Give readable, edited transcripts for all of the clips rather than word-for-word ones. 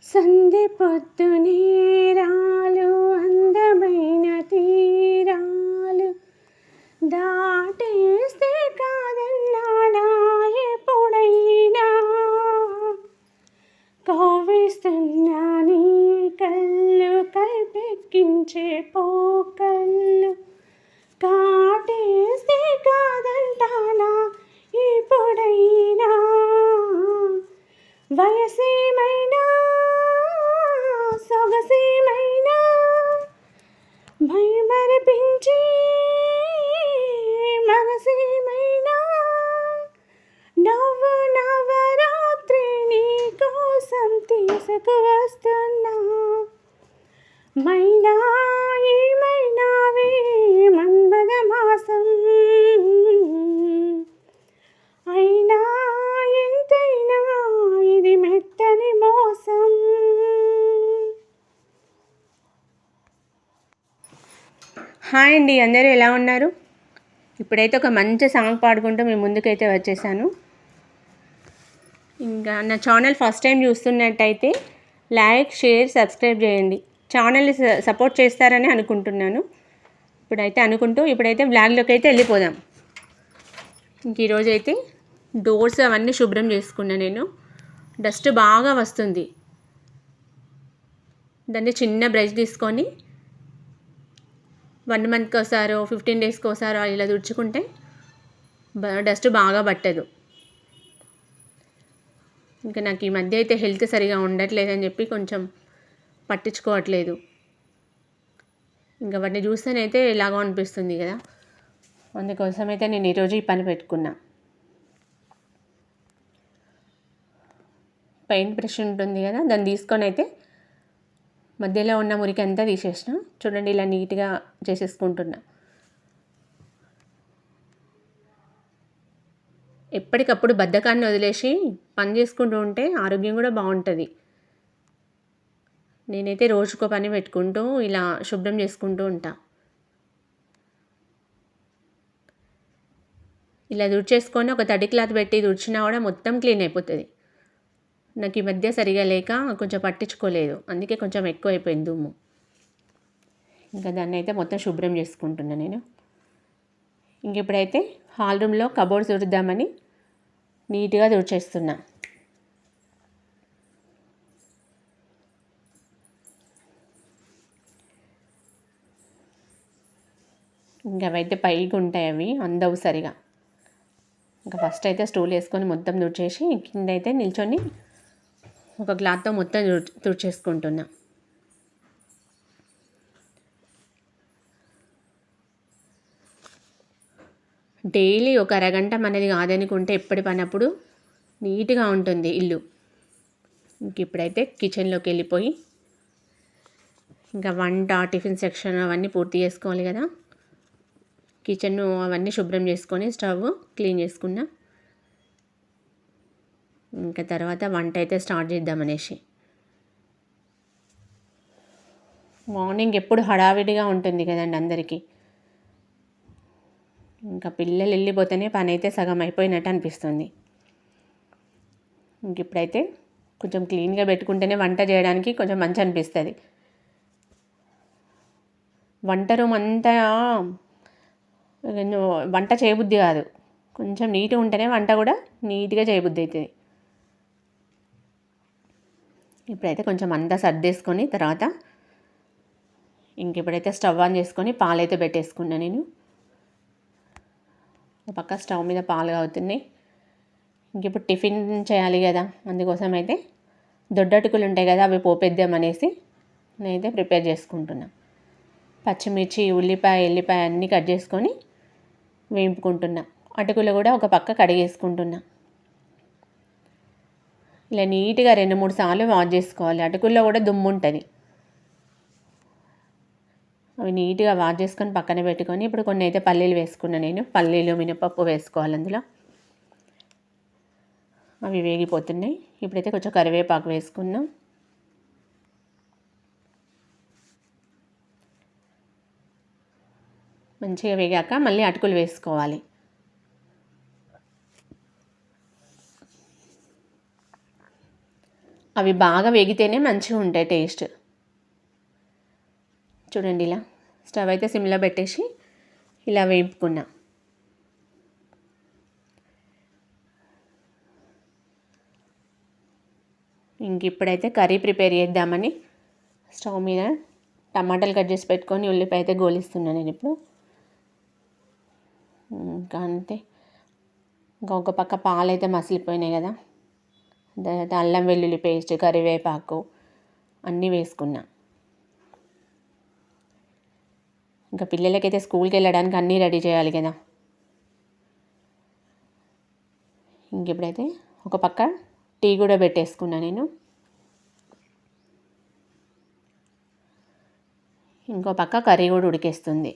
సంధి పొద్దు నేరాలు అందమైన తీరాలు దాటేస్తే కాదన్నానా ఎప్పుడైనా కవ్విస్తున్నా నీ కళ్ళు కల్పెక్కించే పోకళ్ళు కాటేస్తే కాదంటానా ఎప్పుడైనా వయసేమైనా సొగసేమైనా భయమనిపించి మనసేమైనా నవ్వు నవరాత్రి నీ కోసం తీసుకువస్తున్నా మైనా ఏమైనావే మన్మథ మాసం అయినా ఎంతైనా ఇది మెత్తని మోసం. హాయ్ అండి, అందరూ ఎలా ఉన్నారు? ఇప్పుడైతే ఒక మంచి సాంగ్ పాడుకుంటూ మీ ముందుకైతే వచ్చేసాను. ఇంకా నా ఛానల్ ఫస్ట్ టైం చూస్తున్నట్టయితే లైక్, షేర్, సబ్స్క్రైబ్ చేయండి. ఛానల్ని సపోర్ట్ చేస్తారని అనుకుంటున్నాను. ఇప్పుడైతే బ్లాగ్లోకి అయితే వెళ్ళిపోదాం. ఇంక ఈరోజు అయితే డోర్స్ అవన్నీ శుభ్రం చేసుకున్నా. నేను డస్ట్ బాగా వస్తుంది. దాన్ని చిన్న బ్రష్ తీసుకొని 1 మంత్కి ఒకసారో 15 డేస్కి ఒకసారో ఇలా తుడుచుకుంటే డస్ట్ బాగా పట్టదు. ఇంకా నాకు ఈ మధ్య అయితే హెల్త్ సరిగా ఉండట్లేదని చెప్పి కొంచెం పట్టించుకోవట్లేదు. ఇంకా వాటిని చూస్తేనైతే ఎలాగో అనిపిస్తుంది కదా, అందుకోసం అయితే నేను ఈరోజు ఈ పని పెట్టుకున్నా. పెయింట్ బ్రష్ ఉంటుంది కదా, దాన్ని తీసుకొని అయితే మధ్యలో ఉన్న మురికి అంతా తీసేసిన. చూడండి, ఇలా నీట్గా చేసేసుకుంటున్నా. ఎప్పటికప్పుడు బద్ధకాన్ని వదిలేసి పని చేసుకుంటూ ఉంటే ఆరోగ్యం కూడా బాగుంటుంది. నేనైతే రోజుకో పని పెట్టుకుంటూ ఇలా శుభ్రం చేసుకుంటూ ఉంటా. ఇలా తుడిచేసుకొని ఒక తడి క్లాత్ పెట్టి తుడిచినా కూడా మొత్తం క్లీన్ అయిపోతుంది. నాకు ఈ మధ్య సరిగా లేక కొంచెం పట్టించుకోలేదు, అందుకే కొంచెం ఎక్కువ అయిపోయింది దుమ్ము. ఇంకా దాన్ని అయితే మొత్తం శుభ్రం చేసుకుంటున్నా నేను. ఇంక ఇప్పుడైతే హాల్ రూమ్లో కబోర్డ్స్ తుడుద్దామని నీట్గా తుడిచేస్తున్నా. ఇంకా అవైతే పైకి ఉంటాయి, అవి అందవు సరిగా. ఇంకా ఫస్ట్ అయితే స్టూల్ వేసుకొని మొత్తం తుడిచేసి కింద అయితే నిల్చొని ఒక క్లాత్తో మొత్తం తుడిచేసుకుంటున్నా. డైలీ ఒక అరగంట మనది కాదనుకుంటే ఎప్పటి పనప్పుడు నీట్గా ఉంటుంది ఇల్లు. ఇంక ఇప్పుడైతే కిచెన్లోకి వెళ్ళిపోయి ఇంకా వంట, టిఫిన్ సెక్షన్ అవన్నీ పూర్తి చేసుకోవాలి కదా. కిచెన్ అవన్నీ శుభ్రం చేసుకొని స్టవ్ క్లీన్ చేసుకున్నా. ఇంకా తర్వాత వంట అయితే స్టార్ట్ చేద్దామనేసి. మార్నింగ్ ఎప్పుడు హడావిడిగా ఉంటుంది కదండి అందరికీ. ఇంకా పిల్లలు వెళ్ళిపోతేనే పని అయితే సగం అయిపోయినట్టు అనిపిస్తుంది. ఇంక ఇప్పుడైతే కొంచెం క్లీన్గా పెట్టుకుంటేనే వంట చేయడానికి కొంచెం మంచి అనిపిస్తుంది. వంట రూమ్ అంతా వంట చేయబుద్ధి కాదు. కొంచెం నీట్గా ఉంటేనే వంట కూడా నీట్గా చేయబుద్ధి అవుతుంది. ఇప్పుడైతే కొంచెం అంతా సర్దేసుకొని తర్వాత ఇప్పుడైతే స్టవ్ ఆన్ చేసుకొని పాలైతే పెట్టేసుకున్నా నేను. ఒక పక్క స్టవ్ మీద పాలు కాగుతున్నాయి. ఇప్పుడు టిఫిన్ చేయాలి కదా, అందుకోసం అయితే దొడ్డటుకులు ఉంటాయి కదా, అవి పోపేద్దామనేసి నేనైతే ప్రిపేర్ చేసుకుంటున్నా. పచ్చిమిర్చి, ఉల్లిపాయ, ఎల్లిపాయ అన్నీ కట్ చేసుకొని వేపుకుంటున్నా. అటుకులు కూడా ఒక పక్క కడిగేసుకుంటున్నా. ఇలా నీట్గా 2-3 సార్లు వాష్ చేసుకోవాలి. అటుకుల్లో కూడా దుమ్ము ఉంటుంది. అవి నీట్గా వాష్ చేసుకొని పక్కన పెట్టుకొని ఇప్పుడు కొన్ని అయితే పల్లీలు వేసుకున్నా నేను. పల్లీలు, మినపప్పు వేసుకోవాలి అందులో. అవి వేగిపోతున్నాయి. ఇప్పుడైతే కొంచెం కరివేపాకు వేసుకున్నాం. మంచిగా వేగాక మళ్ళీ అటుకులు వేసుకోవాలి. అవి బాగా వేగితేనే మంచిగా ఉంటాయి టేస్ట్. చూడండి ఇలా స్టవ్ అయితే సిమ్లో పెట్టేసి ఇలా వేపుకున్నా. ఇంక ఇప్పుడైతే కర్రీ ప్రిపేర్ చేద్దామని స్టవ్ మీద టమాటాలు కట్ చేసి పెట్టుకొని ఉల్లిపాయ అయితే గోలిస్తున్నాను నేను ఇప్పుడు. ఇంకా అంతే. ఇంకొక పక్క పాలు అయితే మసిలిపోయినాయి కదా, తర్వాత అల్లం వెల్లుల్లి పేస్ట్, కరివేపాకు అన్నీ వేసుకున్నా. ఇంకా పిల్లలకైతే స్కూల్కి వెళ్ళడానికి అన్నీ రెడీ చేయాలి కదా. ఇంక ఇప్పుడైతే ఒక పక్క టీ కూడా పెట్టేసుకున్నా నేను. ఇంకో పక్క కర్రీ కూడా ఉడికేస్తుంది.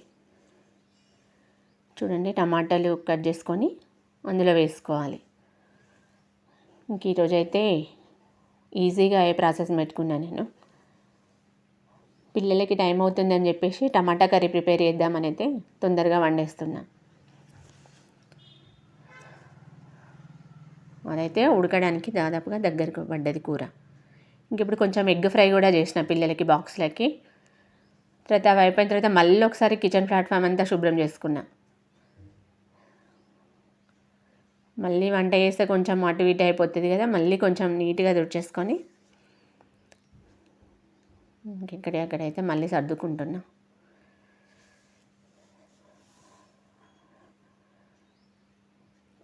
చూడండి టమాటాలు కట్ చేసుకొని అందులో వేసుకోవాలి. ఇంక ఈరోజు అయితే ఈజీగా అయ్యే ప్రాసెస్ పెట్టుకున్నాను నేను. పిల్లలకి టైం అవుతుందని చెప్పేసి టమాటా కర్రీ ప్రిపేర్ చేద్దామని అయితే తొందరగా వండేస్తున్నా. అదైతే ఉడకడానికి దాదాపుగా దగ్గరకు పడ్డది కూర. ఇంక ఇప్పుడు కొంచెం ఎగ్ ఫ్రై కూడా చేసిన పిల్లలకి బాక్స్లకి. తర్వాత అవి అయిపోయిన తర్వాత మళ్ళీ ఒకసారి కిచెన్ ప్లాట్ఫామ్ అంతా శుభ్రం చేసుకున్నా. మళ్ళీ వంట చేస్తే కొంచెం అటు ఇటు అయిపోతుంది కదా, మళ్ళీ కొంచెం నీట్గా తుడిచేసుకొని అక్కడైతే మళ్ళీ సర్దుకుంటున్నా.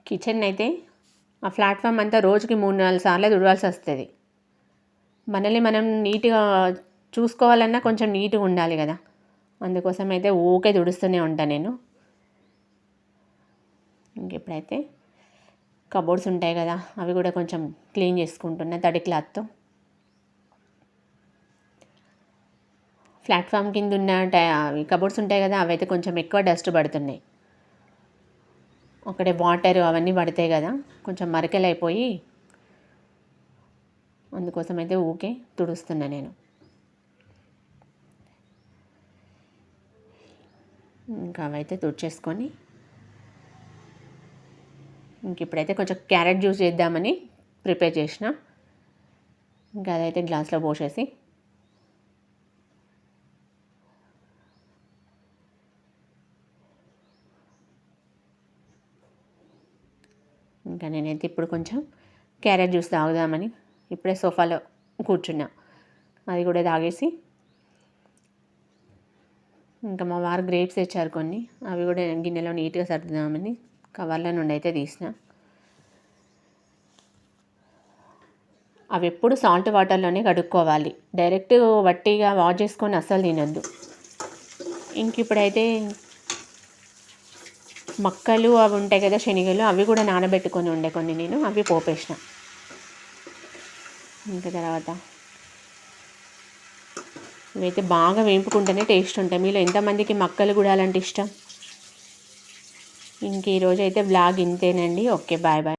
కిచెన్ అయితే ఆ ప్లాట్ఫామ్ అంతా రోజుకి 3-4 సార్లు తుడవాల్సి వస్తుంది. మనల్ని మనం నీట్గా చూసుకోవాలన్నా కొంచెం నీట్గా ఉండాలి కదా, అందుకోసం అయితే ఊకే తుడుస్తూనే ఉంటాను నేను. ఇంకెప్పుడైతే కబోర్డ్స్ ఉంటాయి కదా, అవి కూడా కొంచెం క్లీన్ చేసుకుంటున్నా తడి క్లాత్తో. ప్లాట్ఫామ్ కింద ఉన్న అవి కబోర్డ్స్ ఉంటాయి కదా, అవి అయితే కొంచెం ఎక్కువ డస్ట్ పడుతున్నాయి. ఒకటే వాటర్ అవన్నీ పడతాయి కదా, కొంచెం మరకలు అయిపోయి అందుకోసం అయితే ఊకే తుడుస్తున్నా నేను. ఇంకా అవైతే తుడిచేసుకొని ఇంక ఇప్పుడైతే కొంచెం క్యారెట్ జ్యూస్ చేద్దామని ప్రిపేర్ చేసిన. ఇంకా అదైతే గ్లాస్లో పోసేసి ఇంకా నేనైతే ఇప్పుడు కొంచెం క్యారెట్ జ్యూస్ తాగుదామని ఇప్పుడే సోఫాలో కూర్చున్నా. అది కూడా తాగేసి ఇంకా మా వారు గ్రేప్స్ తెచ్చారు కొన్ని, అవి కూడా గిన్నెలో నీట్గా సర్దుదామని కవర్ల నుండి అయితే తీసిన. అవి ఎప్పుడు సాల్ట్ వాటర్లోనే కడుక్కోవాలి, డైరెక్ట్ వట్టిగా వాష్ చేసుకొని అస్సలు తినొద్దు. ఇంక ఇప్పుడైతే మక్కలు అవి ఉంటాయి కదా, శనగలు, అవి కూడా నానబెట్టుకొని ఉండే కొన్ని నేను, అవి పోపేసిన. ఇంకా తర్వాత ఇవైతే బాగా వేపుకుంటేనే టేస్ట్ ఉంటాయి. మీలో ఎంతమందికి మక్కలు కూడా అలాంటి ఇష్టం? ఇంక ఈరోజు అయితే బ్లాగ్ ఇంతేనండి. Okay, bye bye.